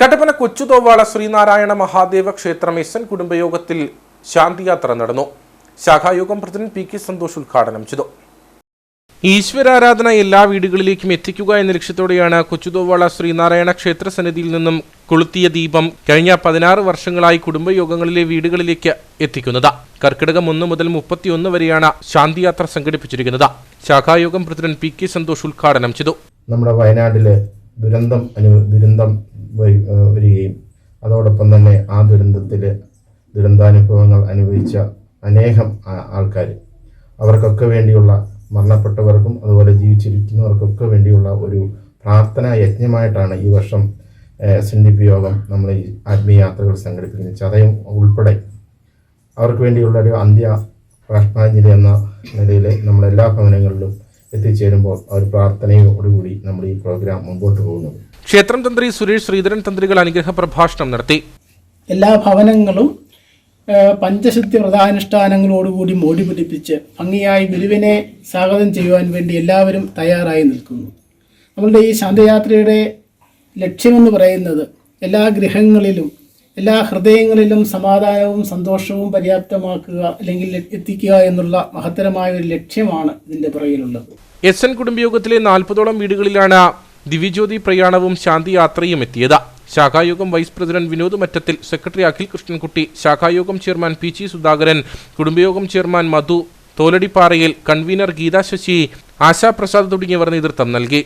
കട്ടപ്പന കൊച്ചുതോവാള ശ്രീനാരായണ മഹാദേവ ക്ഷേത്രം S N കുടുംബയോഗത്തിൽ ശാന്തിയാത്ര നടന്നു. ശാഖായോഗം president P K. Santhosh ഉദ്ഘാടനം ചെയ്തു. ഈശ്വരാരാധന എല്ലാ വീടുകളിലേക്കും എത്തിക്കുക എന്ന ലക്ഷ്യത്തോടെയാണ് കൊച്ചുതോവാള ശ്രീനാരായണ ക്ഷേത്ര സന്നിധിയിൽ നിന്നും കൊളുത്തിയ ദീപം കഴിഞ്ഞ 16 വർഷങ്ങളായി കുടുംബയോഗങ്ങളിലെ വീടുകളിലേക്ക് എത്തിക്കുന്നത്. കർക്കിടകം 1 മുതൽ 31 വരെയാണ് ശാന്തിയാത്ര സംഘടിപ്പിച്ചിരിക്കുന്നത്. ശാഖായോഗം പ്രസിഡന്റ് പി.കെ. സന്തോഷ് ഉദ്ഘാടനം ചെയ്തു. നമ്മുടെ വയനാട്ടിലെ ദുരന്തം വരികയും അതോടൊപ്പം തന്നെ ആ ദുരന്താനുഭവങ്ങൾ അനുഭവിച്ച അനേകം ആൾക്കാർ, അവർക്കൊക്കെ വേണ്ടിയുള്ള മരണപ്പെട്ടവർക്കും അതുപോലെ ജീവിച്ചിരിക്കുന്നവർക്കൊക്കെ വേണ്ടിയുള്ള ഒരു പ്രാർത്ഥനാ യജ്ഞമായിട്ടാണ് ഈ വർഷം SNDP യോഗം നമ്മൾ ഈ ആത്മീയയാത്രകൾ സംഘടിപ്പിക്കുന്നത്. ചതയം ഉൾപ്പെടെ അവർക്ക് വേണ്ടിയുള്ള ഒരു അന്ത്യ ബാഷ്പാഞ്ജലി എന്ന നിലയിൽ നമ്മളെല്ലാ ഭവനങ്ങളിലും എത്തിച്ചേരുമ്പോൾ ആ ഒരു പ്രാർത്ഥനയോടുകൂടി നമ്മൾ ഈ പ്രോഗ്രാം മുമ്പോട്ട് പോകുന്നു. ക്ഷേത്രം തന്ത്രി സുരേഷ് ശ്രീധരൻ തന്ത്രികൾ അനുഗ്രഹ പ്രഭാഷണം നടത്തി. എല്ലാ ഭവനങ്ങളും പഞ്ചശുദ്ധി വ്രതാനുഷ്ഠാനങ്ങളോടുകൂടി മോടി പിടിപ്പിച്ച് ഭംഗിയായി ഗുരുവിനെ സ്വാഗതം ചെയ്യുവാൻ വേണ്ടി എല്ലാവരും തയ്യാറായി നിൽക്കുന്നു. നമ്മളുടെ ഈ ശാന്തിയാത്രയുടെ ലക്ഷ്യമെന്ന് പറയുന്നത് എല്ലാ ഗൃഹങ്ങളിലും എല്ലാ ഹൃദയങ്ങളിലും സമാധാനവും സന്തോഷവും പര്യാപ്തമാക്കുക അല്ലെങ്കിൽ എത്തിക്കുക എന്നുള്ള മഹത്തരമായ ഒരു ലക്ഷ്യമാണ് ഇതിൻ്റെ പുറകിലുള്ളത്. SN കുടുംബയോഗത്തിലെ 40ഓളം വീടുകളിലാണ് ദിവ്യജ്യോതി പ്രയാണവും ശാന്തിയാത്രയും എത്തിയത്. ശാഖായോഗം vice president Vinod Mattathil, secretary Akhil Krishnankutty, ശാഖായോഗം ചെയർമാൻ പി.ജി. സുധാകരൻ, കുടുംബയോഗം ചെയർമാൻ മധു തോലടിപ്പാറയിൽ, കൺവീനർ ഗീതാ ശശി, ആശാപ്രസാദ് തുടങ്ങിയവർ നേതൃത്വം നൽകി.